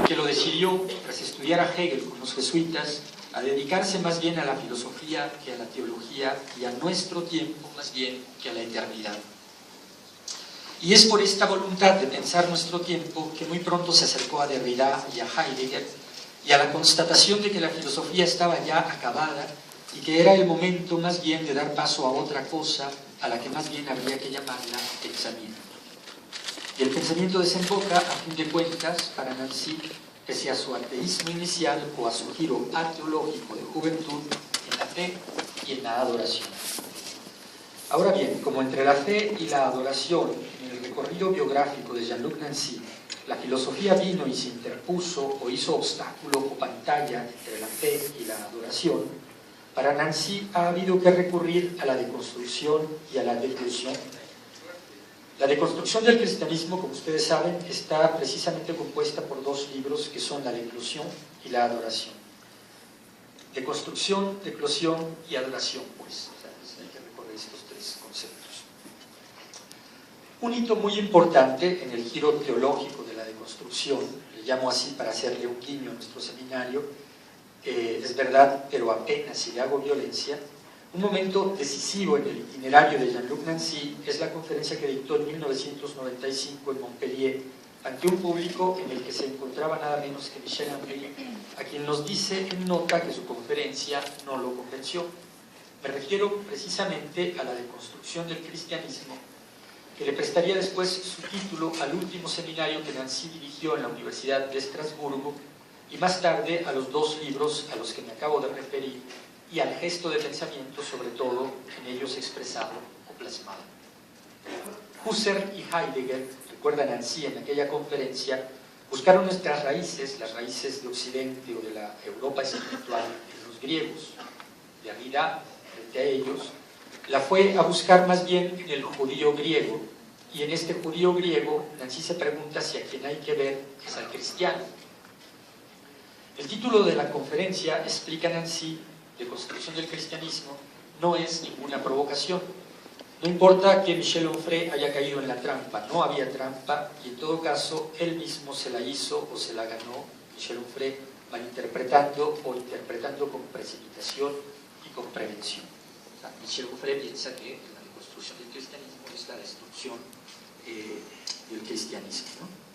que lo decidió, tras estudiar a Hegel con los jesuitas, a dedicarse más bien a la filosofía que a la teología y a nuestro tiempo más bien que a la eternidad. Y es por esta voluntad de pensar nuestro tiempo que muy pronto se acercó a Derrida y a Heidegger y a la constatación de que la filosofía estaba ya acabada y que era el momento más bien de dar paso a otra cosa a la que más bien habría que llamarla pensamiento. Y el pensamiento desemboca, a fin de cuentas, para Nancy, pese a su ateísmo inicial o a su giro ateológico de juventud, en la fe y en la adoración. Ahora bien, como entre la fe y la adoración, en el recorrido biográfico de Jean-Luc Nancy, la filosofía vino y se interpuso o hizo obstáculo o pantalla entre la fe y la adoración, para Nancy ha habido que recurrir a la deconstrucción y a la declusión. La deconstrucción del cristianismo, como ustedes saben, está precisamente compuesta por dos libros que son la declusión y la adoración. Deconstrucción, declusión y adoración, pues. Hay que recorrer estos tres conceptos. Un hito muy importante en el giro teológico de la deconstrucción, le llamo así para hacerle un guiño a nuestro seminario, es verdad, pero apenas si le hago violencia. Un momento decisivo en el itinerario de Jean-Luc Nancy es la conferencia que dictó en 1995 en Montpellier ante un público en el que se encontraba nada menos que Michel Henry, a quien nos dice en nota que su conferencia no lo convenció. Me refiero precisamente a la deconstrucción del cristianismo, que le prestaría después su título al último seminario que Nancy dirigió en la Universidad de Estrasburgo y más tarde a los dos libros a los que me acabo de referir y al gesto de pensamiento, sobre todo, en ellos expresado o plasmado. Husserl y Heidegger, recuerda Nancy en aquella conferencia, buscaron nuestras raíces, las raíces de Occidente o de la Europa espiritual en los griegos. Derrida, frente a ellos, la fue a buscar más bien en el judío griego, y en este judío griego Nancy se pregunta si a quien hay que ver es al cristiano. El título de la conferencia, explica Nancy, de construcción del cristianismo, no es ninguna provocación. No importa que Michel Onfray haya caído en la trampa, no había trampa, y en todo caso él mismo se la hizo o se la ganó, Michel Onfray, malinterpretando o interpretando con precipitación y con prevención. O sea, Michel Onfray piensa que la deconstrucción del cristianismo es la destrucción del cristianismo, ¿no?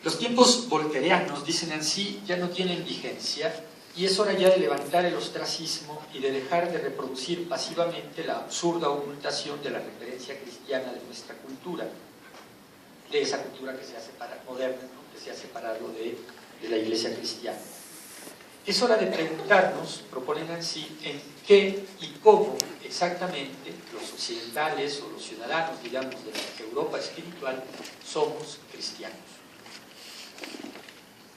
Los tiempos voltairianos, dice Nancy, ya no tienen vigencia, y es hora ya de levantar el ostracismo y de dejar de reproducir pasivamente la absurda ocultación de la referencia cristiana de nuestra cultura, de esa cultura que se ha separado, moderna, ¿no? Que se ha separado de la Iglesia cristiana. Es hora de preguntarnos, propone Nancy, en qué y cómo exactamente los occidentales o los ciudadanos, digamos, de la Europa espiritual somos cristianos.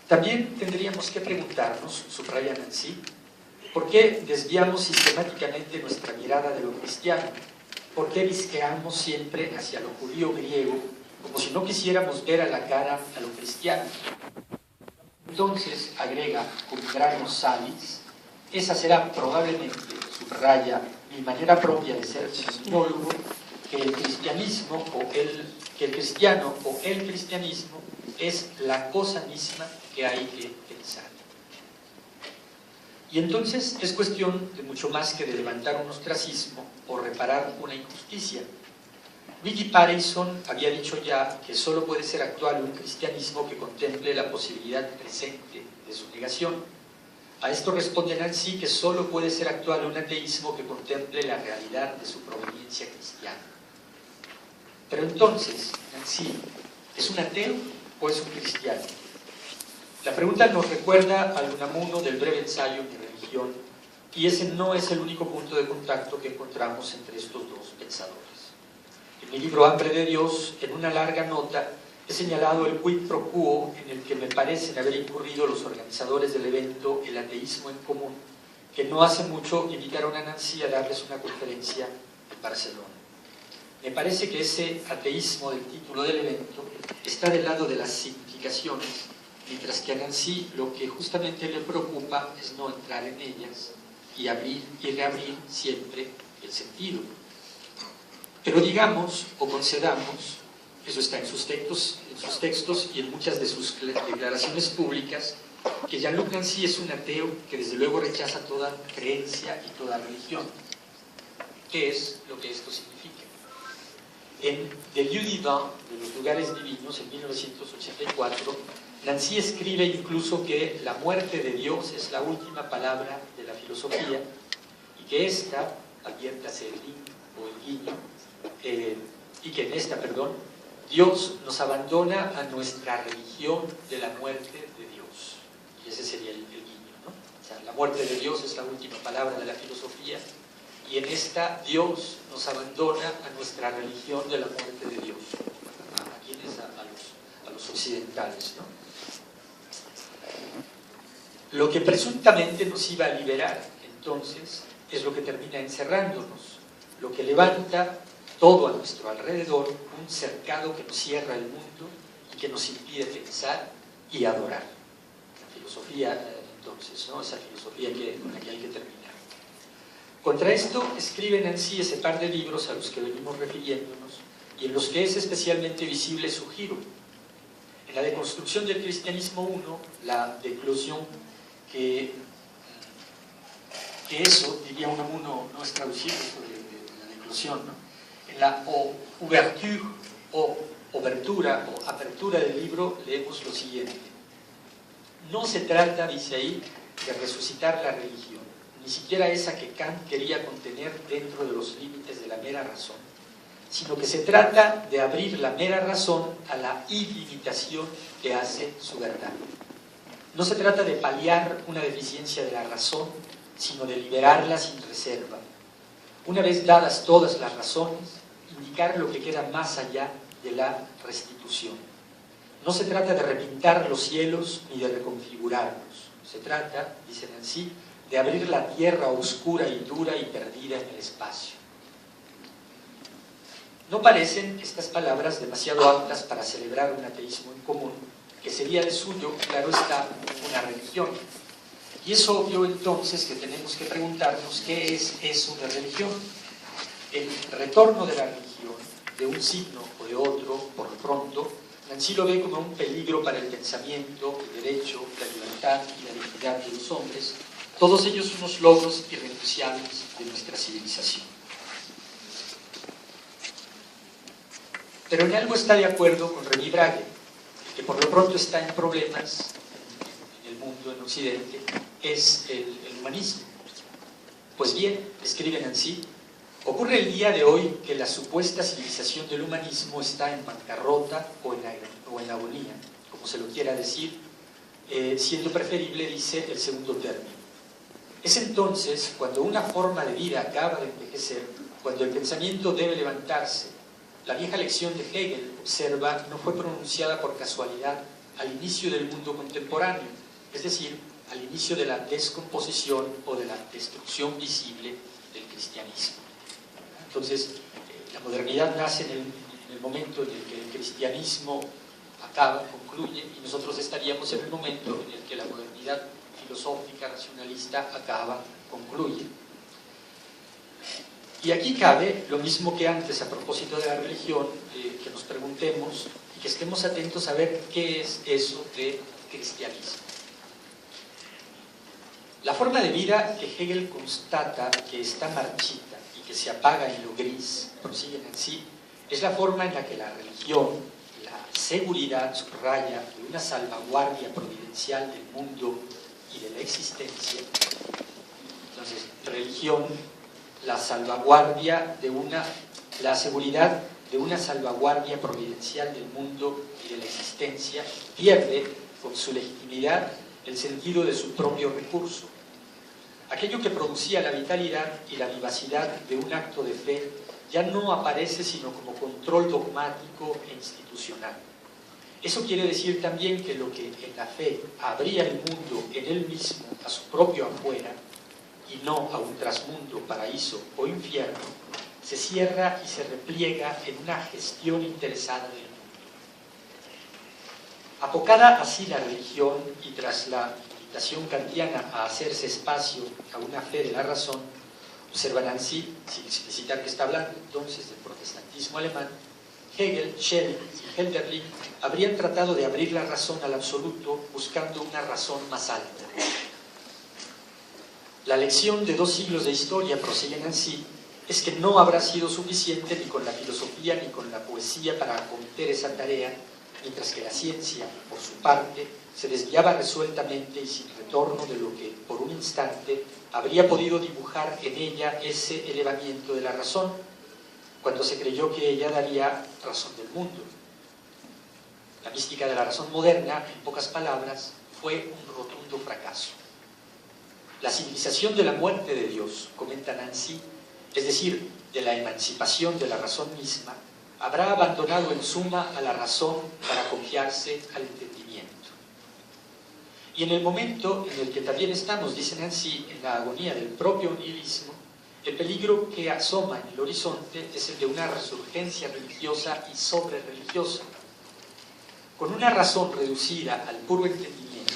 También tendríamos que preguntarnos, subraya Nancy, ¿por qué desviamos sistemáticamente nuestra mirada de lo cristiano? ¿Por qué visqueamos siempre hacia lo judío griego, como si no quisiéramos ver a la cara a lo cristiano? Entonces, agrega con grano salis, esa será probablemente, subraya, mi manera propia de ser seminólogo, que el cristianismo que el cristiano o el cristianismo es la cosa misma que hay que pensar. Y entonces es cuestión de mucho más que de levantar un ostracismo o reparar una injusticia. Luigi Pareyson había dicho ya que solo puede ser actual un cristianismo que contemple la posibilidad presente de su negación. A esto responde Nancy que solo puede ser actual un ateísmo que contemple la realidad de su proveniencia cristiana. Pero entonces, Nancy, ¿es un ateo o es un cristiano? La pregunta nos recuerda al Unamuno del breve ensayo Mi religión, y ese no es el único punto de contacto que encontramos entre estos dos pensadores. En mi libro Hambre de Dios, en una larga nota, he señalado el quid pro quo en el que me parecen haber incurrido los organizadores del evento El Ateísmo en Común, que no hace mucho invitaron a Nancy a darles una conferencia en Barcelona. Me parece que ese ateísmo del título del evento está del lado de las significaciones, mientras que a Nancy lo que justamente le preocupa es no entrar en ellas y abrir y reabrir siempre el sentido. Pero digamos o concedamos Eso está en sus textos y en muchas de sus declaraciones públicas, que Jean-Luc Nancy es un ateo que desde luego rechaza toda creencia y toda religión. ¿Qué es lo que esto significa? En Des lieux divins, de los lugares divinos, en 1984, Nancy escribe incluso que la muerte de Dios es la última palabra de la filosofía y que esta, adviértase el link o el guiño, y que en esta, Dios nos abandona a nuestra religión de la muerte de Dios. Y ese sería el guiño, ¿no? O sea, la muerte de Dios es la última palabra de la filosofía y en esta Dios nos abandona a nuestra religión de la muerte de Dios. ¿A quiénes? A los occidentales, ¿no? Lo que presuntamente nos iba a liberar, entonces, es lo que termina encerrándonos, lo que levanta todo a nuestro alrededor, un cercado que nos cierra el mundo y que nos impide pensar y adorar. La filosofía, entonces, ¿no? Esa filosofía con la que hay que terminar. Contra esto escribe Nancy ese par de libros a los que venimos refiriéndonos y en los que es especialmente visible su giro. En la deconstrucción del cristianismo 1, la declusión, que eso, diría Unamuno, no es traducible de la declusión, ¿no? En la apertura del libro leemos lo siguiente. No se trata, dice ahí, de resucitar la religión, ni siquiera esa que Kant quería contener dentro de los límites de la mera razón, sino que se trata de abrir la mera razón a la ilimitación que hace su verdad. No se trata de paliar una deficiencia de la razón, sino de liberarla sin reserva. Una vez dadas todas las razones, indicar lo que queda más allá de la restitución. No se trata de repintar los cielos ni de reconfigurarlos. Se trata, dice Nancy, de abrir la tierra oscura y dura y perdida en el espacio. No parecen estas palabras demasiado aptas para celebrar un ateísmo en común, que sería de suyo, claro está, una religión. Y es obvio entonces que tenemos que preguntarnos qué es eso de religión. El retorno de la religión, de un signo o de otro, por lo pronto, Nancy lo ve como un peligro para el pensamiento, el derecho, la libertad y la dignidad de los hombres, todos ellos unos logros irrenunciables de nuestra civilización. Pero en algo está de acuerdo con René Brague, que por lo pronto está en problemas en el mundo, en Occidente, es el humanismo. Pues bien, escribe Nancy, ocurre el día de hoy que la supuesta civilización del humanismo está en bancarrota o en agonía, como se lo quiera decir, siendo preferible, dice, el segundo término. Es entonces cuando una forma de vida acaba de envejecer, cuando el pensamiento debe levantarse. La vieja lección de Hegel, observa, no fue pronunciada por casualidad al inicio del mundo contemporáneo, es decir, al inicio de la descomposición o de la destrucción visible del cristianismo. Entonces, la modernidad nace en el momento en el que el cristianismo acaba, concluye, y nosotros estaríamos en el momento en el que la modernidad filosófica, racionalista, acaba, concluye. Y aquí cabe, lo mismo que antes a propósito de la religión, que nos preguntemos y que estemos atentos a ver qué es eso de cristianismo. La forma de vida que Hegel constata que está marchita y que se apaga en lo gris, prosiguen así, es la forma en la que la religión, la seguridad, subraya, de una salvaguardia providencial del mundo y de la existencia. Entonces, religión, la salvaguardia la seguridad de una salvaguardia providencial del mundo y de la existencia, pierde con su legitimidad el sentido de su propio recurso. Aquello que producía la vitalidad y la vivacidad de un acto de fe ya no aparece sino como control dogmático e institucional. Eso quiere decir también que lo que en la fe abría el mundo en él mismo a su propio afuera, y no a un trasmundo, paraíso o infierno, se cierra y se repliega en una gestión interesada del mundo. Apocada así la religión y tras la invitación kantiana a hacerse espacio a una fe de la razón, observa Nancy, sin explicitar que está hablando entonces del protestantismo alemán, Hegel, Schelling y Hölderlin habrían tratado de abrir la razón al absoluto buscando una razón más alta. La lección de 2 siglos de historia, prosigue Nancy, es que no habrá sido suficiente ni con la filosofía ni con la poesía para acometer esa tarea, mientras que la ciencia, por su parte, se desviaba resueltamente y sin retorno de lo que, por un instante, habría podido dibujar en ella ese elevamiento de la razón, cuando se creyó que ella daría razón del mundo. La mística de la razón moderna, en pocas palabras, fue un rotundo fracaso. La civilización de la muerte de Dios, comenta Nancy, es decir, de la emancipación de la razón misma, habrá abandonado en suma a la razón para confiarse al entendimiento. Y en el momento en el que también estamos, dice Nancy, en la agonía del propio nihilismo, el peligro que asoma en el horizonte es el de una resurgencia religiosa y sobre-religiosa. Con una razón reducida al puro entendimiento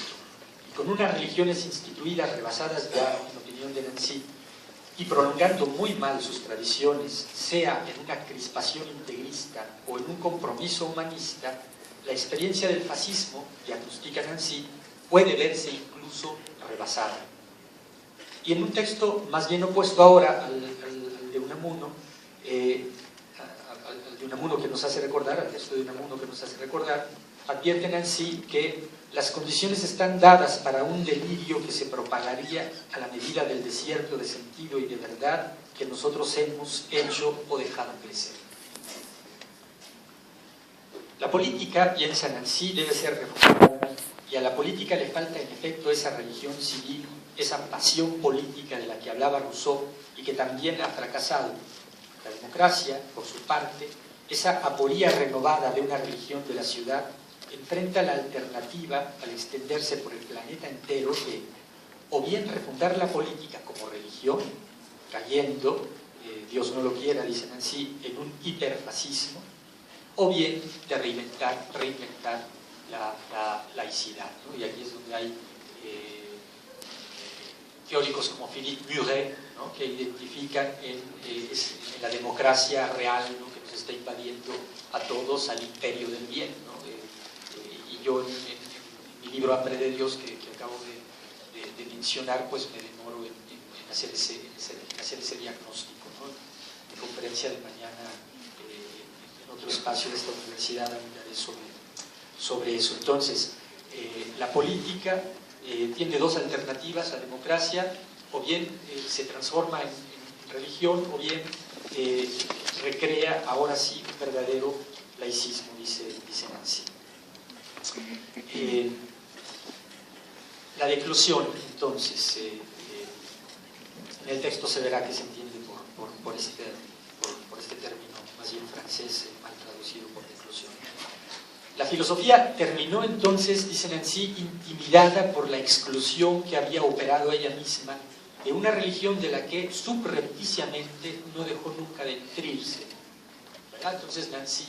y con unas religiones instituidas rebasadas ya, en opinión de Nancy, y prolongando muy mal sus tradiciones, sea en una crispación integrista o en un compromiso humanista, la experiencia del fascismo, diagnostica Nancy, puede verse incluso rebasada. Y en un texto más bien opuesto ahora al de Unamuno, al de Unamuno que nos hace recordar, al texto de Unamuno que nos hace recordar, advierte Nancy que las condiciones están dadas para un delirio que se propagaría a la medida del desierto de sentido y de verdad que nosotros hemos hecho o dejado crecer. La política, piensa Nancy, debe ser reformada, y a la política le falta en efecto esa religión civil, esa pasión política de la que hablaba Rousseau y que también ha fracasado. La democracia, por su parte, esa aporía renovada de una religión de la ciudad, enfrenta la alternativa al extenderse por el planeta entero de o bien refundar la política como religión, cayendo, Dios no lo quiera, dice Nancy, en un hiperfascismo, o bien de reinventar la laicidad, ¿no? Y aquí es donde hay teóricos como Philippe Muret, ¿no? Que identifican en la democracia real, ¿no? Que nos está invadiendo a todos al imperio del bien, ¿no? Y yo en mi libro Hambre de Dios, que acabo de mencionar, pues me demoro en hacer ese diagnóstico, ¿no? En conferencia de mañana en otro espacio de esta universidad hablaré sobre eso. Entonces, la política tiene 2 alternativas: la democracia, o bien se transforma en religión, o bien recrea ahora sí un verdadero laicismo, dice Nancy. La declusión, entonces, en el texto se verá que se entiende por este término, más bien francés, mal traducido por declusión. La filosofía terminó entonces, dice Nancy, intimidada por la exclusión que había operado ella misma de una religión de la que subrepticiamente no dejó nunca de nutrirse, ¿verdad? Entonces Nancy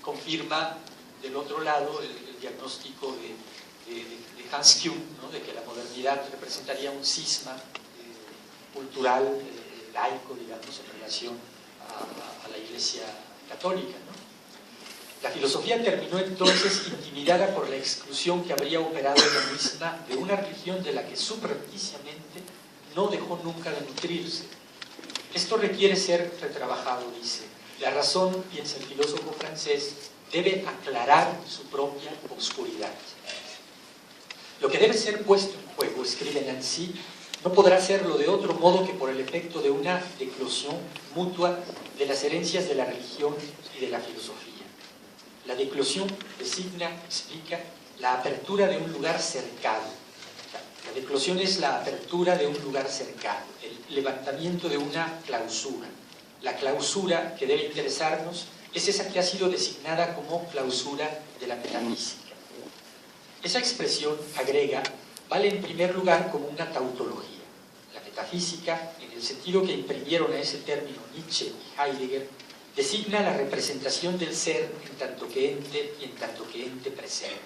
confirma del otro lado el diagnóstico de Hans Kuhn, ¿no? De que la modernidad representaría un cisma cultural, laico, digamos, en relación a la Iglesia católica, ¿no? La filosofía terminó entonces intimidada por la exclusión que habría operado ella misma de una religión de la que subrepticiamente no dejó nunca de nutrirse. Esto requiere ser retrabajado, dice. La razón, piensa el filósofo francés, debe aclarar su propia oscuridad. Lo que debe ser puesto en juego, escribe Nancy, no podrá serlo de otro modo que por el efecto de una declusión mutua de las herencias de la religión y de la filosofía. La declusión designa, explica, la apertura de un lugar cercado. La declusión es la apertura de un lugar cercado, el levantamiento de una clausura. La clausura que debe interesarnos es esa que ha sido designada como clausura de la metafísica. Esa expresión, agrega, vale en primer lugar como una tautología. La metafísica, en el sentido que imprimieron a ese término Nietzsche y Heidegger, designa la representación del ser en tanto que ente y en tanto que ente presente.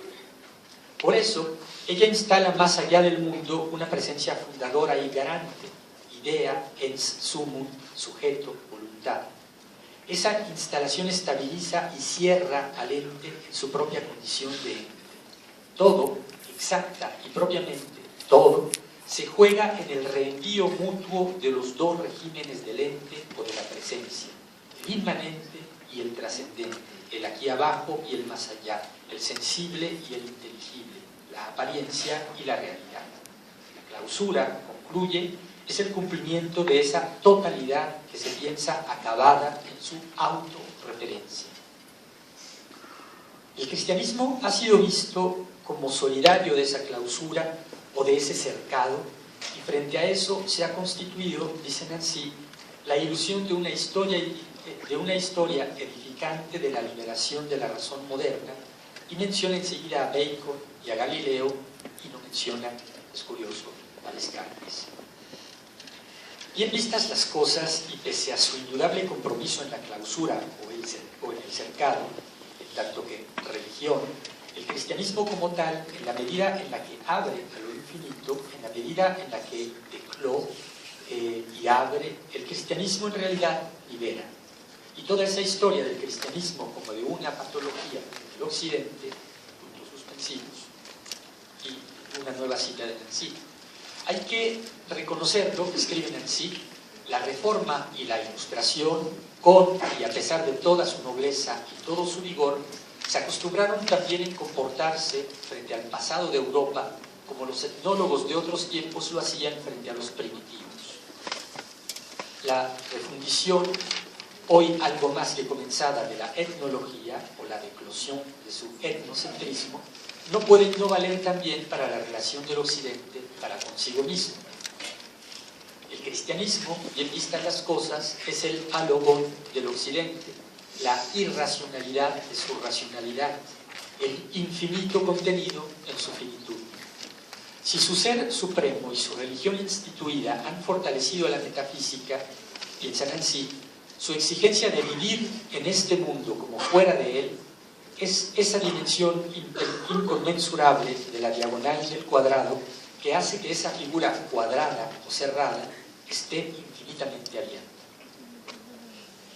Por eso, ella instala más allá del mundo una presencia fundadora y garante, idea, ens sumum, sujeto, voluntad. esa instalación estabiliza y cierra al ente en su propia condición de ente. Todo, exacta y propiamente todo, se juega en el reenvío mutuo de los dos regímenes del ente o de la presencia, el inmanente y el trascendente, el aquí abajo y el más allá, el sensible y el inteligible, la apariencia y la realidad. La clausura, concluye, es el cumplimiento de esa totalidad que se piensa acabada en su autorreferencia. El cristianismo ha sido visto como solidario de esa clausura o de ese cercado, y frente a eso se ha constituido, dice Nancy, la ilusión de una historia edificante de la liberación de la razón moderna, y menciona enseguida a Bacon y a Galileo, y no menciona, es curioso, a Descartes. Bien vistas las cosas, y pese a su indudable compromiso en la clausura o en el cercado, en tanto que religión, el cristianismo como tal, en la medida en la que abre a lo infinito, en la medida en la que ecló y abre, el cristianismo en realidad libera. Y toda esa historia del cristianismo como de una patología del occidente, puntos suspensivos, y una nueva cita de Nancy. Hay que reconocer lo que escribe Nancy: la reforma y la ilustración, con y a pesar de toda su nobleza y todo su vigor, se acostumbraron también en comportarse frente al pasado de Europa como los etnólogos de otros tiempos lo hacían frente a los primitivos. La refundición, hoy algo más que comenzada, de la etnología o la eclosión de su etnocentrismo, no puede no valer también para la relación del occidente para consigo mismo. El cristianismo, bien vistas las cosas, es el alogón del occidente, la irracionalidad de su racionalidad, el infinito contenido en su finitud. Si su ser supremo y su religión instituida han fortalecido la metafísica, piensan en sí, su exigencia de vivir en este mundo como fuera de él es esa dimensión inconmensurable de la diagonal del cuadrado que hace que esa figura cuadrada o cerrada esté infinitamente abierta.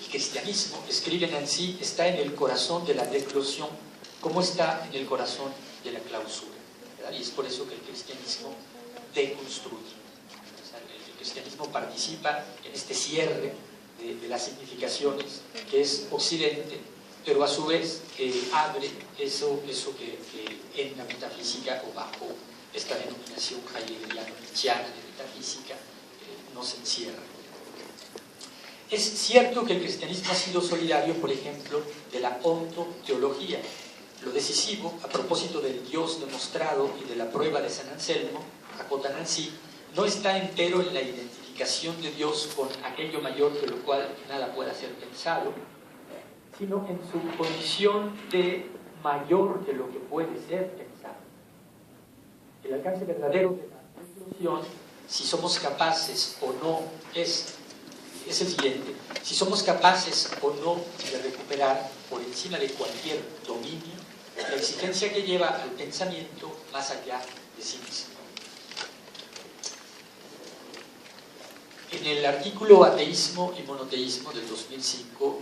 El cristianismo, escribe Nancy, está en el corazón de la declosión, como está en el corazón de la clausura, ¿verdad? Y es por eso que el cristianismo deconstruye. O sea, el cristianismo participa en este cierre de las significaciones que es occidente, pero a su vez abre eso que en la metafísica o bajo esta denominación heideggeriano-nietzscheana de metafísica no se encierra. Es cierto que el cristianismo ha sido solidario, por ejemplo, de la ontoteología. Lo decisivo, a propósito del Dios demostrado y de la prueba de San Anselmo, acota Nancy, no está entero en la identificación de Dios con aquello mayor de lo cual nada pueda ser pensado, sino en su condición de mayor de lo que puede ser pensado. El alcance verdadero de la conclusión, si somos capaces o no, es el siguiente: si somos capaces o no de recuperar por encima de cualquier dominio la exigencia que lleva al pensamiento más allá de sí mismo. En el artículo Ateísmo y Monoteísmo del 2005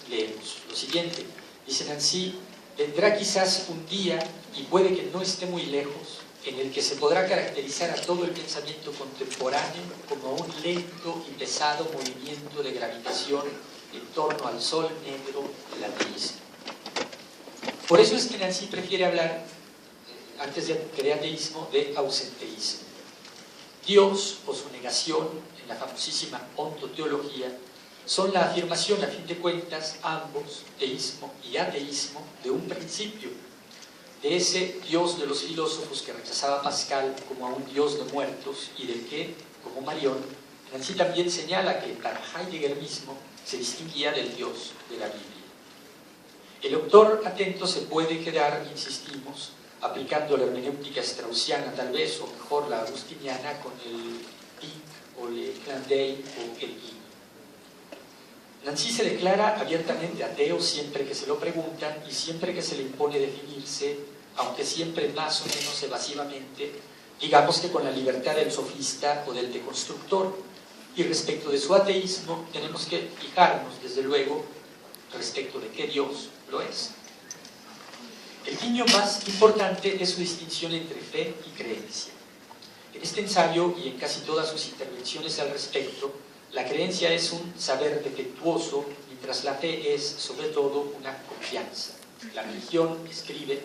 leemos lo siguiente. Dice Nancy: vendrá quizás un día, y puede que no esté muy lejos, en el que se podrá caracterizar a todo el pensamiento contemporáneo como un lento y pesado movimiento de gravitación en torno al sol negro del ateísmo. Por eso es que Nancy prefiere hablar, antes de ateísmo, de ausenteísmo. Dios, o su negación, en la famosísima ontoteología, son la afirmación, a fin de cuentas, ambos, teísmo y ateísmo, de un principio, de ese Dios de los filósofos que rechazaba Pascal como a un Dios de muertos, y del que, como Marión, Nancy también señala que para Heidegger mismo se distinguía del Dios de la Biblia. El lector atento se puede quedar, insistimos, aplicando la hermenéutica straussiana tal vez, o mejor la agustiniana, con el pic o le clin d'œil o el guiño. Nancy se declara abiertamente ateo siempre que se lo preguntan y siempre que se le impone definirse, aunque siempre más o menos evasivamente, digamos que con la libertad del sofista o del deconstructor. Y respecto de su ateísmo tenemos que fijarnos, desde luego, respecto de qué Dios lo es. El guiño más importante es su distinción entre fe y creencia. En este ensayo y en casi todas sus intervenciones al respecto, la creencia es un saber defectuoso, mientras la fe es, sobre todo, una confianza. La religión, escribe,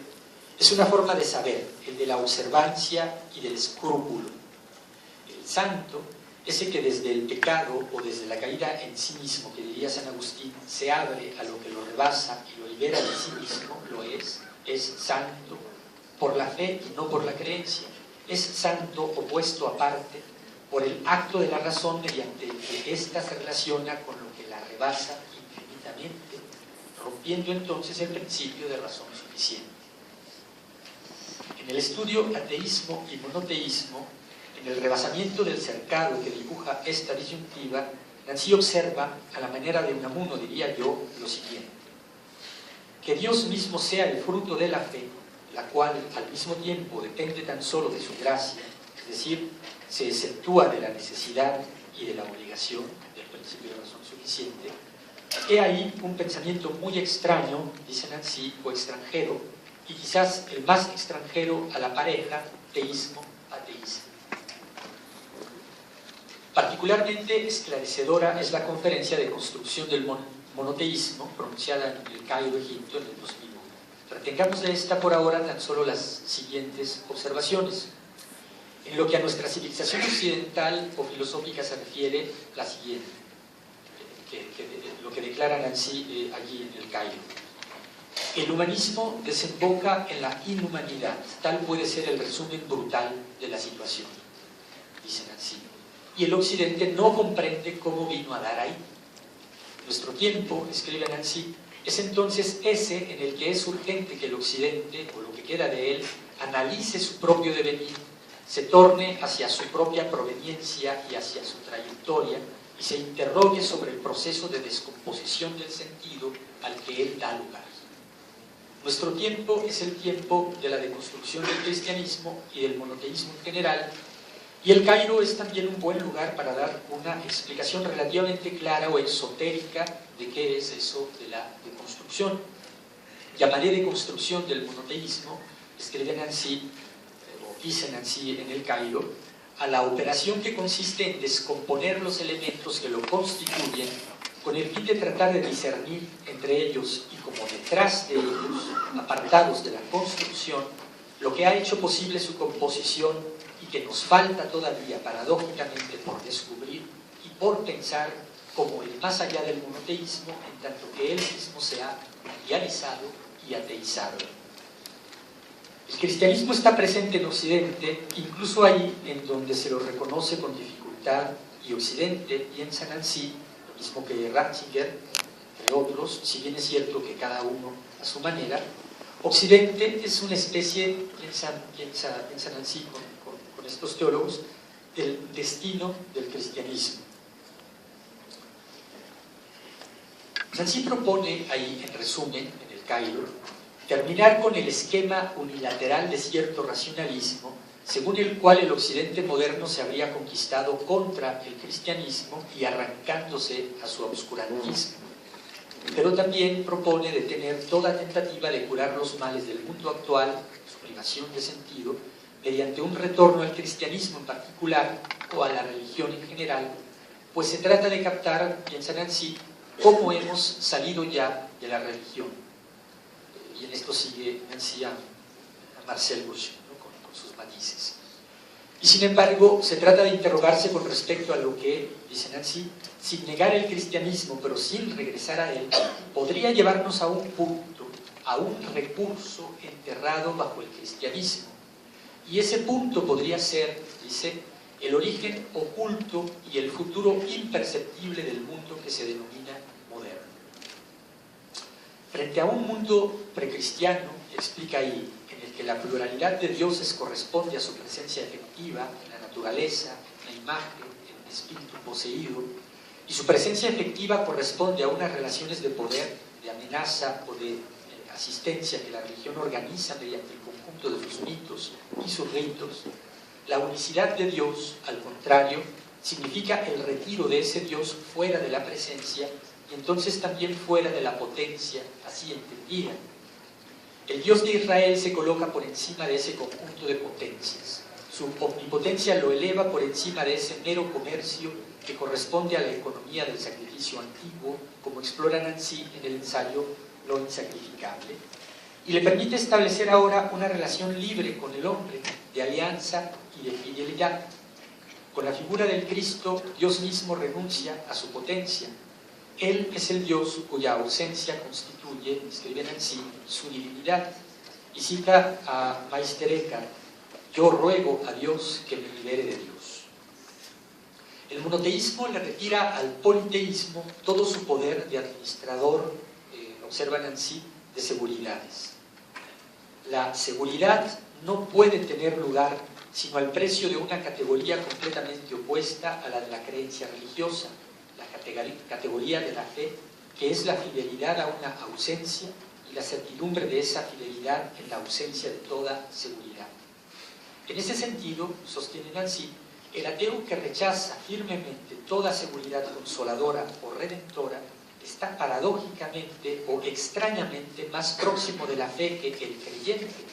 es una forma de saber, el de la observancia y del escrúpulo. El santo, ese que desde el pecado o desde la caída en sí mismo, que diría San Agustín, se abre a lo que lo rebasa y lo libera de sí mismo, lo es santo por la fe y no por la creencia. Es santo opuesto aparte por el acto de la razón mediante el que ésta se relaciona con lo que la rebasa infinitamente, rompiendo entonces el principio de razón suficiente. En el estudio ateísmo y monoteísmo, en el rebasamiento del cercado que dibuja esta disyuntiva, Nancy observa, a la manera de Unamuno, diría yo, lo siguiente: que Dios mismo sea el fruto de la fe, la cual al mismo tiempo depende tan solo de su gracia, es decir, se exceptúa de la necesidad y de la obligación del principio de razón suficiente. He ahí un pensamiento muy extraño, dice Nancy, o extranjero, y quizás el más extranjero a la pareja teísmo-ateísmo. Particularmente esclarecedora es la conferencia de construcción del monoteísmo, pronunciada en el Cairo, Egipto, en el 2001. Retengamos de esta por ahora tan solo las siguientes observaciones. En lo que a nuestra civilización occidental o filosófica se refiere, la siguiente, lo que declara Nancy allí en el Cairo. El humanismo desemboca en la inhumanidad, tal puede ser el resumen brutal de la situación, dice Nancy. Y el Occidente no comprende cómo vino a dar ahí. Nuestro tiempo, escribe Nancy, es entonces ese en el que es urgente que el Occidente, o lo que queda de él, analice su propio devenir, se torne hacia su propia proveniencia y hacia su trayectoria, y se interrogue sobre el proceso de descomposición del sentido al que él da lugar. Nuestro tiempo es el tiempo de la deconstrucción del cristianismo y del monoteísmo en general, y el Cairo es también un buen lugar para dar una explicación relativamente clara o exotérica de qué es eso de la deconstrucción. Llamaré deconstrucción del monoteísmo, escribe Nancy, o dice Nancy en el Cairo, a la operación que consiste en descomponer los elementos que lo constituyen con el fin de tratar de discernir entre ellos y como detrás de ellos, apartados de la construcción, lo que ha hecho posible su composición y que nos falta todavía paradójicamente por descubrir y por pensar como el más allá del monoteísmo, en tanto que él mismo se ha idealizado y ateizado. El cristianismo está presente en Occidente, incluso ahí en donde se lo reconoce con dificultad, y Occidente piensa Nancy, lo mismo que Ratzinger, entre otros, si bien es cierto que cada uno a su manera. Occidente es una especie, piensa Nancy con estos teólogos, del destino del cristianismo. Nancy propone ahí, en resumen, en el Cairo, terminar con el esquema unilateral de cierto racionalismo, según el cual el Occidente moderno se habría conquistado contra el cristianismo y arrancándose a su obscurantismo. Pero también propone detener toda tentativa de curar los males del mundo actual, su privación de sentido, mediante un retorno al cristianismo en particular o a la religión en general, pues se trata de captar, piensa Nancy, cómo hemos salido ya de la religión. Y en esto sigue Nancy a Marcel Bourdieu, ¿no? con sus matices. Y sin embargo, se trata de interrogarse con respecto a lo que, dice Nancy, sin negar el cristianismo, pero sin regresar a él, podría llevarnos a un punto, a un recurso enterrado bajo el cristianismo. Y ese punto podría ser, dice, el origen oculto y el futuro imperceptible del mundo que se denomina moderno. Frente a un mundo precristiano, explica ahí, en el que la pluralidad de dioses corresponde a su presencia efectiva en la naturaleza, en la imagen, en el espíritu poseído, y su presencia efectiva corresponde a unas relaciones de poder, de amenaza o de asistencia que la religión organiza mediante el conjunto de sus mitos y sus ritos, la unicidad de Dios, al contrario, significa el retiro de ese Dios fuera de la presencia y y entonces también fuera de la potencia así entendida. El Dios de Israel se coloca por encima de ese conjunto de potencias. Su omnipotencia lo eleva por encima de ese mero comercio que corresponde a la economía del sacrificio antiguo, como explora Nancy en el ensayo Lo insacrificable, y le permite establecer ahora una relación libre con el hombre, de alianza y de fidelidad. Con la figura del Cristo, Dios mismo renuncia a su potencia. Él es el Dios cuya ausencia constituye, escribe Nancy, su divinidad. Y cita a Meister Eckhart: yo ruego a Dios que me libere de Dios. El monoteísmo le retira al politeísmo todo su poder de administrador, observa Nancy, de seguridades. La seguridad no puede tener lugar sino al precio de una categoría completamente opuesta a la de la creencia religiosa, la categoría de la fe, que es la fidelidad a una ausencia y la certidumbre de esa fidelidad en la ausencia de toda seguridad. En ese sentido, sostiene Nancy, el ateo que rechaza firmemente toda seguridad consoladora o redentora está paradójicamente o extrañamente más próximo de la fe que el creyente.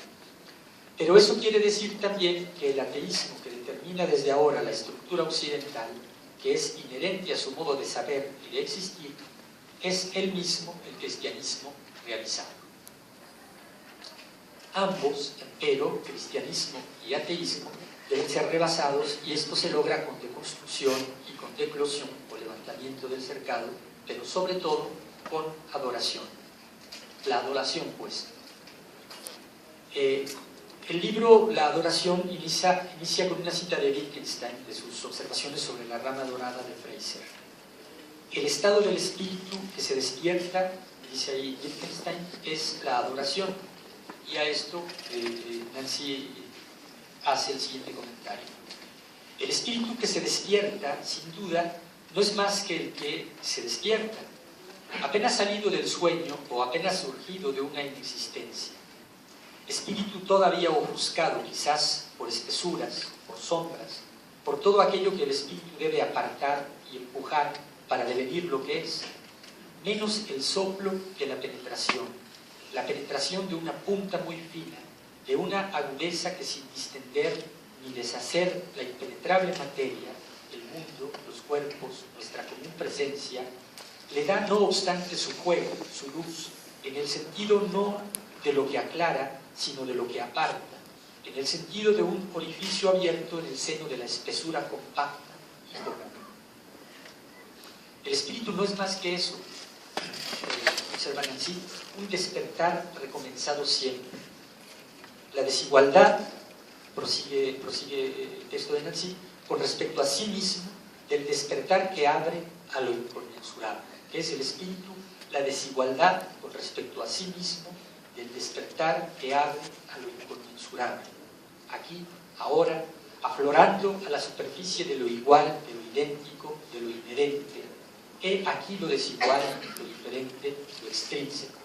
Pero eso quiere decir también que el ateísmo que determina desde ahora la estructura occidental, que es inherente a su modo de saber y de existir, es él mismo el cristianismo realizado. Ambos, empero, cristianismo y ateísmo, deben ser rebasados, y esto se logra con deconstrucción y con declosión o levantamiento del cercado, pero sobre todo con adoración. La adoración, pues. El libro La adoración inicia con una cita de Wittgenstein, de sus observaciones sobre la rama dorada de Fraser. El estado del espíritu que se despierta, dice ahí Wittgenstein, es la adoración. Y a esto Nancy hace el siguiente comentario. El espíritu que se despierta, sin duda, no es más que el que se despierta, apenas salido del sueño o apenas surgido de una inexistencia. Espíritu todavía ofuscado, quizás por espesuras, por sombras, por todo aquello que el espíritu debe apartar y empujar para devenir lo que es, menos el soplo que la penetración de una punta muy fina, de una agudeza que sin distender ni deshacer la impenetrable materia, el mundo, los cuerpos, nuestra común presencia, le da no obstante su juego, su luz, en el sentido no de lo que aclara, sino de lo que aparta, en el sentido de un orificio abierto en el seno de la espesura compacta y común. El espíritu no es más que eso, observan así, un despertar recomenzado siempre. La desigualdad, prosigue el texto de Nancy, con respecto a sí mismo, del despertar que abre a lo inconmensurable, que es el espíritu, la desigualdad con respecto a sí mismo, del despertar que abre a lo inconmensurable. Aquí, ahora, aflorando a la superficie de lo igual, de lo idéntico, de lo inherente. He aquí lo desigual, lo diferente, lo extrínseco.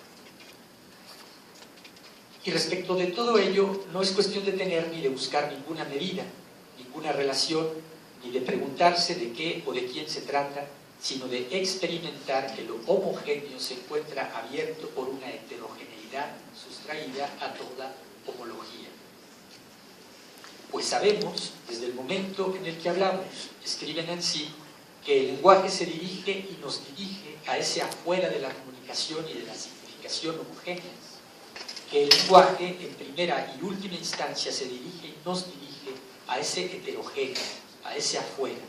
Y respecto de todo ello, no es cuestión de tener ni de buscar ninguna medida, ninguna relación, ni de preguntarse de qué o de quién se trata, sino de experimentar que lo homogéneo se encuentra abierto por una heterogeneidad sustraída a toda homología. Pues sabemos, desde el momento en el que hablamos, escribe Nancy, que el lenguaje se dirige y nos dirige a ese afuera de la comunicación y de la significación homogéneas, que el lenguaje en primera y última instancia se dirige y nos dirige a ese heterogéneo, a ese afuera.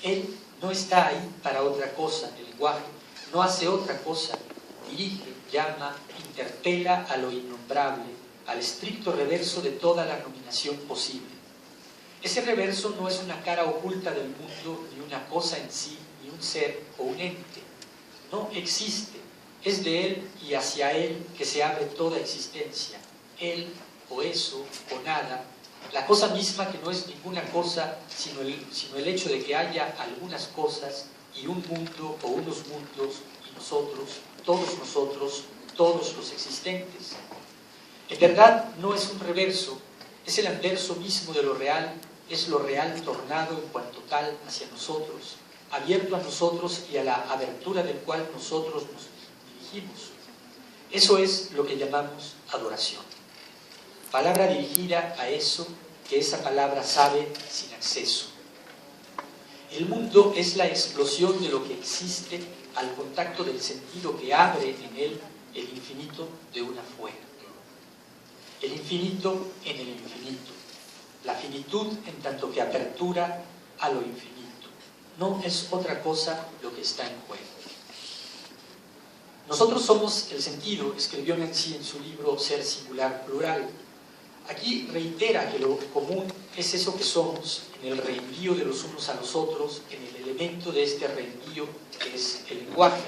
Él no está ahí para otra cosa, el lenguaje no hace otra cosa, dirige, llama, interpela a lo innombrable, al estricto reverso de toda la nominación posible. Ese reverso no es una cara oculta del mundo, ni una cosa en sí, ni un ser o un ente. No existe, es de él y hacia él que se abre toda existencia. Él, o eso, o nada, la cosa misma que no es ninguna cosa, sino el hecho de que haya algunas cosas y un mundo o unos mundos y nosotros, todos los existentes. En verdad no es un reverso, es el anverso mismo de lo real, es lo real tornado en cuanto tal hacia nosotros, abierto a nosotros y a la abertura del cual nosotros nos dirigimos. Eso es lo que llamamos adoración. Palabra dirigida a eso que esa palabra sabe sin acceso. El mundo es la explosión de lo que existe al contacto del sentido que abre en él el infinito de una fuera. El infinito en el infinito. La finitud en tanto que apertura a lo infinito. No es otra cosa lo que está en juego. Nosotros somos el sentido, escribió Nancy en su libro Ser Singular Plural. Aquí reitera que lo común es eso que somos en el reenvío de los unos a los otros, en el elemento de este reenvío que es el lenguaje.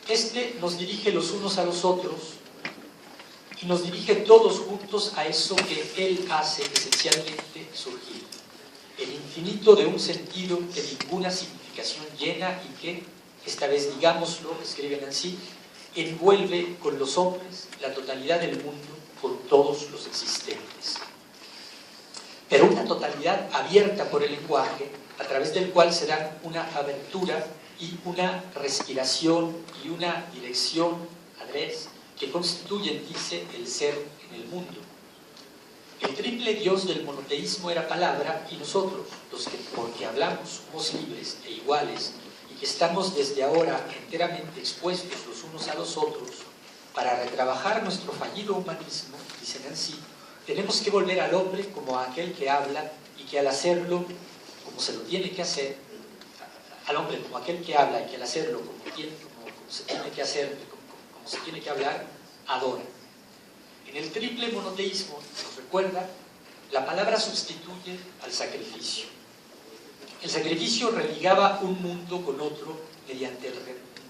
Este nos dirige los unos a los otros y nos dirige todos juntos a eso que él hace esencialmente surgir. El infinito de un sentido que ninguna significación llena y que, esta vez digámoslo, escribe Nancy, envuelve con los hombres la totalidad del mundo, con todos los existentes. Pero una totalidad abierta por el lenguaje, a través del cual se dan una abertura y una respiración y una dirección, adrés, que constituyen, dice, el ser en el mundo. El triple Dios del monoteísmo era palabra y nosotros, los que porque hablamos somos libres e iguales y que estamos desde ahora enteramente expuestos los unos a los otros, para retrabajar nuestro fallido humanismo, dice Nancy, tenemos que volver al hombre como a aquel que habla y que al hacerlo como se lo tiene que hacer, al hombre como aquel que habla y que al hacerlo como se tiene que hacer, como se tiene que hablar, adora. En el triple monoteísmo, nos recuerda, la palabra sustituye al sacrificio. El sacrificio religaba un mundo con otro mediante el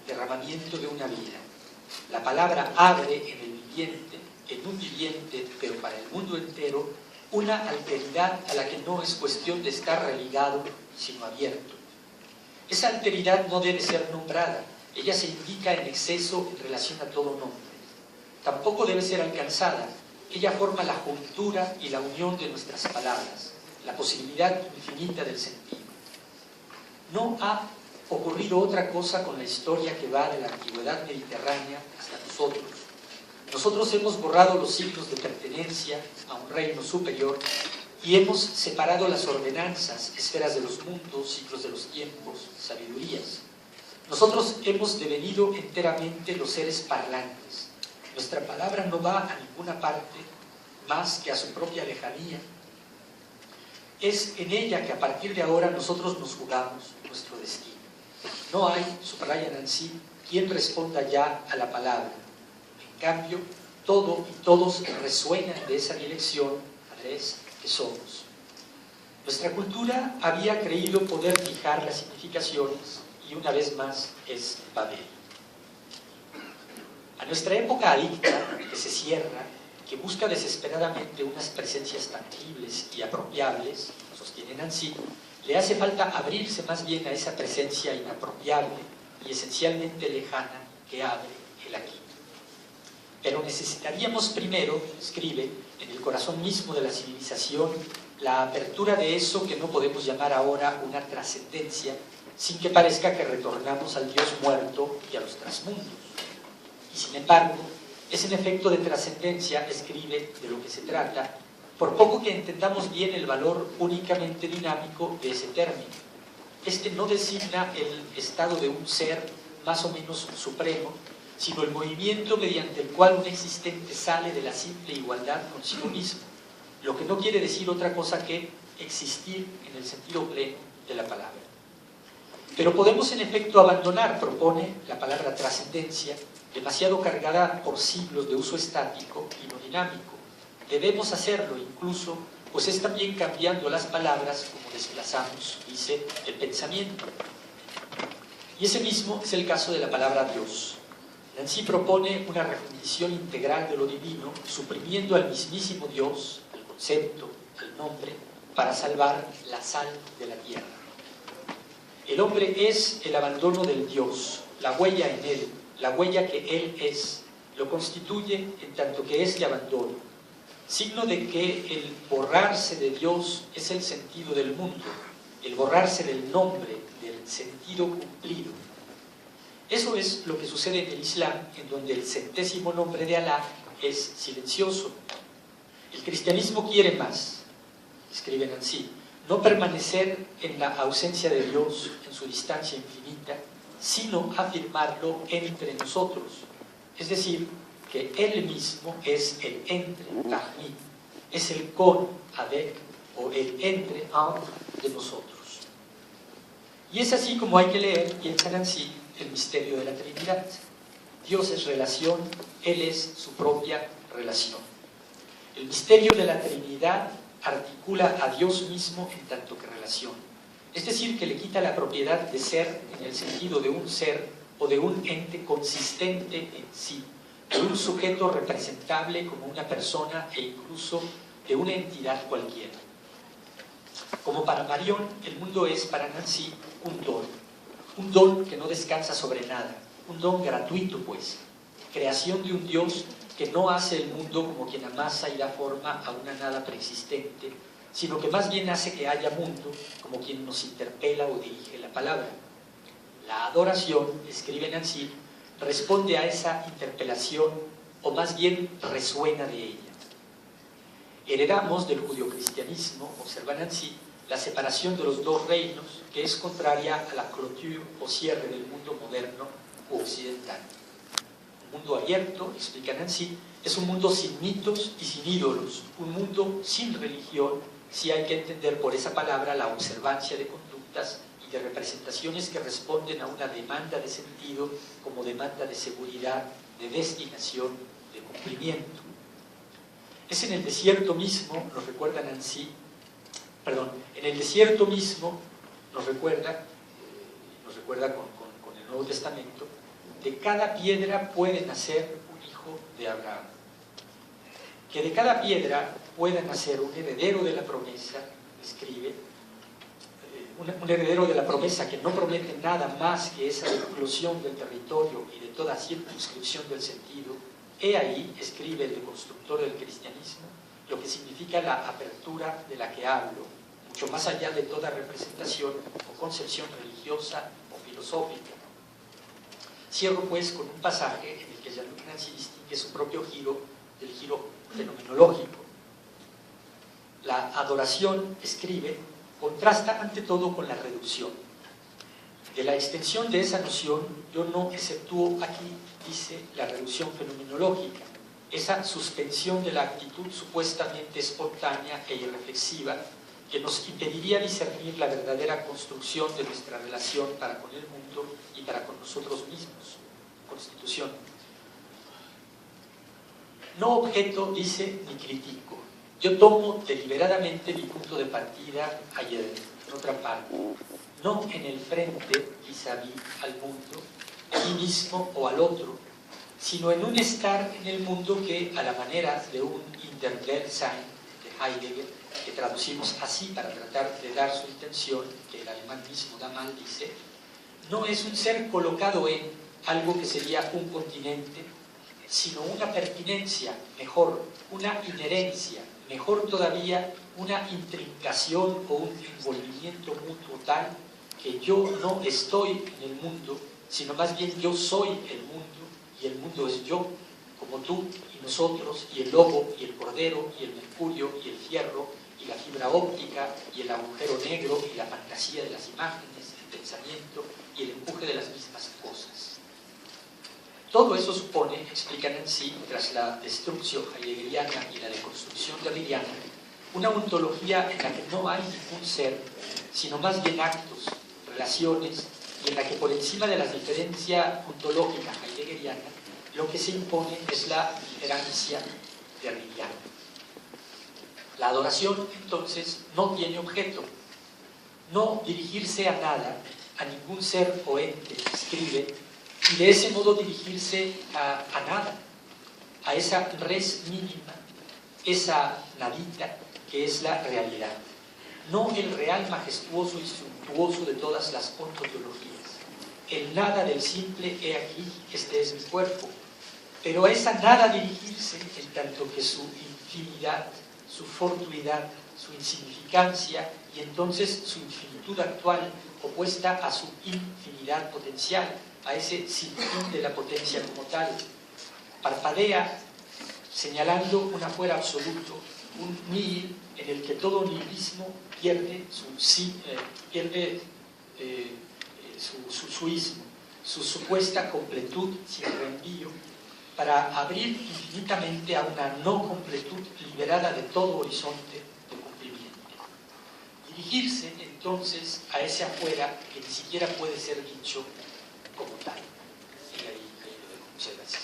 derramamiento de una vida. La palabra abre en el viviente, en un viviente, pero para el mundo entero, una alteridad a la que no es cuestión de estar religado, sino abierto. Esa alteridad no debe ser nombrada, ella se indica en exceso en relación a todo nombre. Tampoco debe ser alcanzada, ella forma la juntura y la unión de nuestras palabras, la posibilidad infinita del sentido. No ha ocurrido otra cosa con la historia que va de la antigüedad mediterránea hasta nosotros. Nosotros hemos borrado los signos de pertenencia a un reino superior y hemos separado las ordenanzas, esferas de los mundos, ciclos de los tiempos, sabidurías. Nosotros hemos devenido enteramente los seres parlantes. Nuestra palabra no va a ninguna parte más que a su propia lejanía. Es en ella que a partir de ahora nosotros nos jugamos nuestro destino. No hay, subraya Nancy, quien responda ya a la palabra. En cambio, todo y todos resuenan de esa dirección, adrés, que somos. Nuestra cultura había creído poder fijar las significaciones y una vez más es Babel. A nuestra época adicta, que se cierra, que busca desesperadamente unas presencias tangibles y apropiables, sostiene Nancy, le hace falta abrirse más bien a esa presencia inapropiable y esencialmente lejana que abre el aquí. Pero necesitaríamos primero, escribe, en el corazón mismo de la civilización, la apertura de eso que no podemos llamar ahora una trascendencia, sin que parezca que retornamos al Dios muerto y a los trasmundos. Y sin embargo, es en efecto de trascendencia, escribe, de lo que se trata, por poco que entendamos bien el valor únicamente dinámico de ese término. Este no designa el estado de un ser más o menos supremo, sino el movimiento mediante el cual un existente sale de la simple igualdad consigo mismo, lo que no quiere decir otra cosa que existir en el sentido pleno de la palabra. Pero podemos en efecto abandonar, propone la palabra trascendencia, demasiado cargada por siglos de uso estático y no dinámico. Debemos hacerlo incluso, pues es también cambiando las palabras como desplazamos, dice, el pensamiento. Y ese mismo es el caso de la palabra Dios. Nancy propone una reflexión integral de lo divino, suprimiendo al mismísimo Dios, al concepto, al nombre, para salvar la sal de la tierra. El hombre es el abandono del Dios, la huella en él, la huella que él es, lo constituye en tanto que es de abandono, signo de que el borrarse de Dios es el sentido del mundo, el borrarse del nombre, del el sentido cumplido. Eso es lo que sucede en el Islam, en donde el centésimo nombre de Alá es silencioso. El cristianismo quiere más, escriben así, no permanecer en la ausencia de Dios, en su distancia infinita, sino afirmarlo entre nosotros. Es decir, que Él mismo es el entre, parmi, es el con, avec, o el entre de nosotros. Y es así como hay que leer, piensan así, el misterio de la Trinidad. Dios es relación, Él es su propia relación. El misterio de la Trinidad articula a Dios mismo en tanto que relación. Es decir, que le quita la propiedad de ser en el sentido de un ser o de un ente consistente en sí, de un sujeto representable como una persona e incluso de una entidad cualquiera. Como para Marion, el mundo es para Nancy un don que no descansa sobre nada, un don gratuito pues, creación de un Dios que no hace el mundo como quien amasa y da forma a una nada preexistente, sino que más bien hace que haya mundo como quien nos interpela o dirige la palabra. La adoración, escribe Nancy, responde a esa interpelación o más bien resuena de ella. Heredamos del judio-cristianismo, observa Nancy, la separación de los dos reinos, que es contraria a la clôture o cierre del mundo moderno u occidental. Un mundo abierto, explica Nancy, es un mundo sin mitos y sin ídolos, un mundo sin religión, si hay que entender por esa palabra la observancia de conductas y de representaciones que responden a una demanda de sentido como demanda de seguridad, de destinación, de cumplimiento. Es en el desierto mismo, nos recuerda Nancy, en el desierto mismo nos recuerda con el Nuevo Testamento, de cada piedra puede nacer un hijo de Abraham. Que de cada piedra pueda nacer un heredero de la promesa, escribe, un heredero de la promesa que no promete nada más que esa inclusión del territorio y de toda circunscripción del sentido. He ahí, escribe el constructor del cristianismo, lo que significa la apertura de la que hablo, mucho más allá de toda representación o concepción religiosa o filosófica. Cierro pues con un pasaje en el que Jean-Luc Nancy distingue su propio giro del giro fenomenológico. La adoración, escribe, contrasta ante todo con la reducción. De la extensión de esa noción, yo no exceptúo aquí, dice, la reducción fenomenológica, esa suspensión de la actitud supuestamente espontánea e irreflexiva que nos impediría discernir la verdadera construcción de nuestra relación para con el mundo y para con nosotros mismos. Constitución. No objeto, dice, ni critico. Yo tomo deliberadamente mi punto de partida ayer, en otra parte, no en el frente vis-à-vis al mundo, a mí mismo o al otro, sino en un estar en el mundo que, a la manera de un Interweltsein de Heidegger, que traducimos así para tratar de dar su intención, que el alemán mismo da mal, dice, no es un ser colocado en algo que sería un continente, sino una pertinencia, mejor, una inherencia, mejor todavía, una intrincación o un envolvimiento mutuo tal que yo no estoy en el mundo, sino más bien yo soy el mundo y el mundo es yo, como tú y nosotros, y el lobo y el cordero y el mercurio y el fierro y la fibra óptica y el agujero negro y la fantasía de las imágenes, el pensamiento y el empuje de las mismas cosas. Todo eso supone, explican en sí, tras la destrucción heideggeriana y la deconstrucción derridiana, una ontología en la que no hay ningún ser, sino más bien actos, relaciones, y en la que por encima de la diferencia ontológica heideggeriana, lo que se impone es la diferencia derridiana. La adoración, entonces, no tiene objeto. No dirigirse a nada, a ningún ser o ente, escribe, y de ese modo dirigirse a nada, a esa res mínima, esa nadita que es la realidad. No el real majestuoso y suntuoso de todas las ontologías. El nada del simple, he aquí, este es mi cuerpo. Pero a esa nada dirigirse, en tanto que su infinidad, su fortuidad, su insignificancia y entonces su infinitud actual opuesta a su infinidad potencial, a ese sinfín de la potencia como tal. Parpadea señalando un afuera absoluto, un nihil en el que todo nihilismo pierde su ismo, su supuesta completud sin reenvío, para abrir infinitamente a una no completud liberada de todo horizonte de cumplimiento. Dirigirse entonces a ese afuera que ni siquiera puede ser dicho como tal. Y ahí lo dejo. Muchas gracias.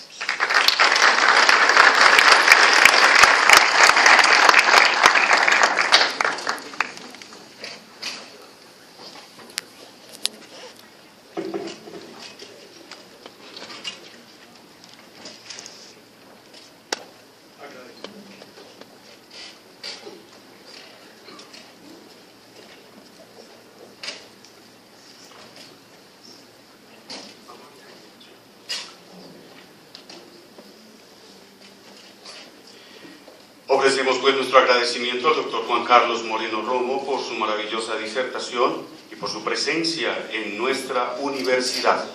Ofrecemos pues nuestro agradecimiento al doctor Juan Carlos Moreno Romo por su maravillosa disertación y por su presencia en nuestra universidad.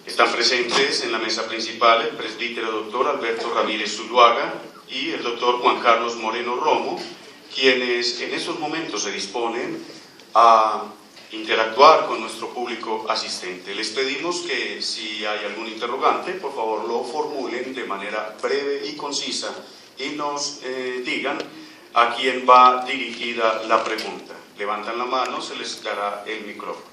Están presentes en la mesa principal el presbítero doctor Alberto Ramírez Zuluaga y el doctor Juan Carlos Moreno Romo, quienes en estos momentos se disponen a interactuar con nuestro público asistente. Les pedimos que si hay algún interrogante, por favor lo formulen de manera breve y concisa y nos digan a quién va dirigida la pregunta. Levantan la mano, se les dará el micrófono.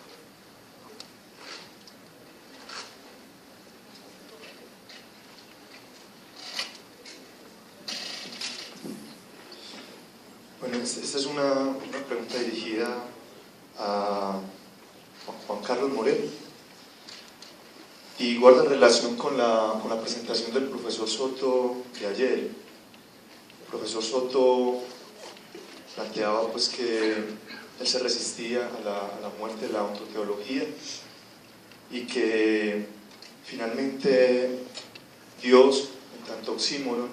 Bueno, esta es una pregunta dirigida a Juan Carlos Moreno y guarda relación con la presentación del profesor Soto de ayer. El profesor Soto planteaba pues que él se resistía a la muerte de la ontoteología y que finalmente Dios, en tanto oxímoron,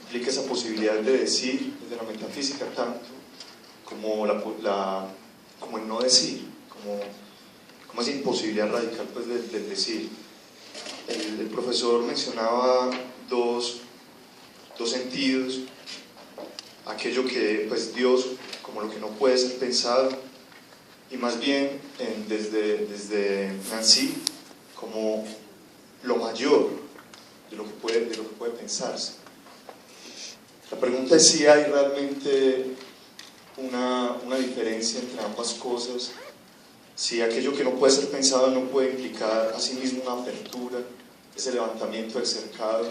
implica esa posibilidad de decir desde la metafísica tanto como el no decir, como esa imposibilidad radical pues, del decir. El profesor mencionaba dos sentidos: aquello que pues Dios como lo que no puede ser pensado, y más bien desde Nancy como lo mayor de lo que puede pensarse. La pregunta es si hay realmente una diferencia entre ambas cosas, si aquello que no puede ser pensado no puede implicar a sí mismo una apertura, ese levantamiento del cercado,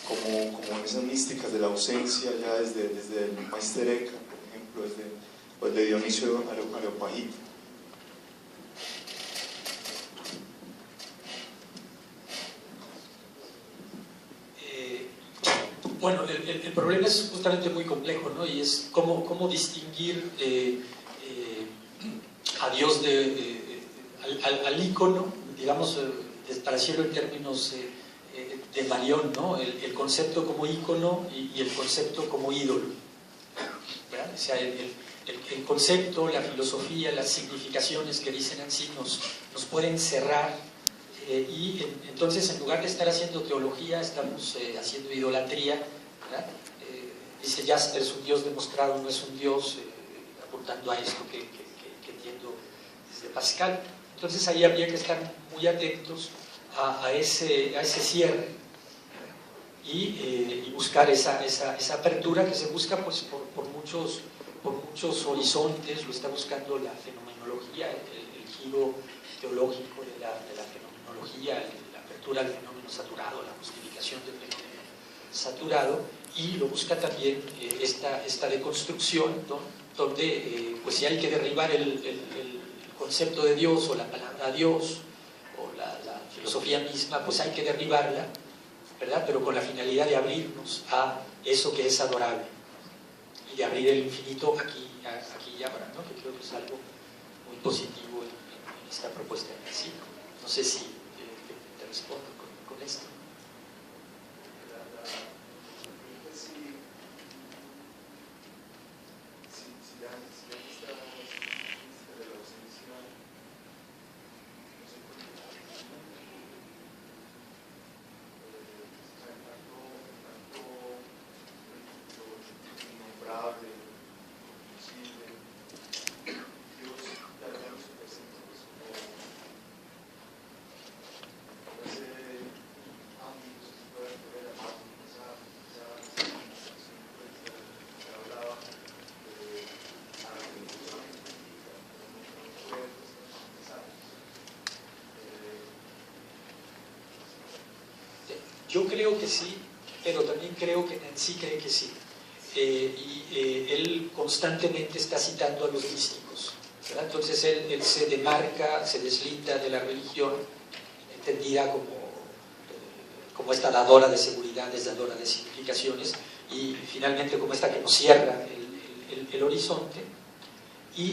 como en esas místicas de la ausencia, ya desde el Meister Eckhart, por ejemplo, desde Dionisio Areopagita. Bueno, el problema es justamente muy complejo, ¿no? Y es cómo distinguir a Dios al ícono, digamos, para decirlo en términos de Marión, ¿no? El concepto como ícono y el concepto como ídolo, ¿verdad? O sea, el concepto, la filosofía, las significaciones que dicen así nos pueden cerrar, y entonces en lugar de estar haciendo teología estamos haciendo idolatría, ¿verdad? Dice Jasper, es un Dios demostrado, no es un Dios, apuntando a esto que entiendo desde Pascal. Entonces ahí habría que estar muy atentos a ese cierre y buscar esa apertura que se busca pues, por muchos horizontes. Lo está buscando la fenomenología, el giro teológico de la fenomenología, la apertura al fenómeno saturado, la justificación del fenómeno saturado, y lo busca también esta deconstrucción, ¿no? Donde pues si hay que derribar el concepto de Dios o la palabra Dios o la filosofía misma, pues hay que derribarla, ¿verdad? Pero con la finalidad de abrirnos a eso que es adorable y de abrir el infinito aquí y ahora, ¿no? Que creo que es algo muy positivo en esta propuesta de sí. No sé si te respondo con esto. Yo creo que sí, pero también creo que Nancy cree que sí. Él constantemente está citando a los místicos, ¿verdad? Entonces él se demarca, se deslinda de la religión, entendida como esta dadora de seguridades, dadora de significaciones, y finalmente como esta que nos cierra el horizonte. Y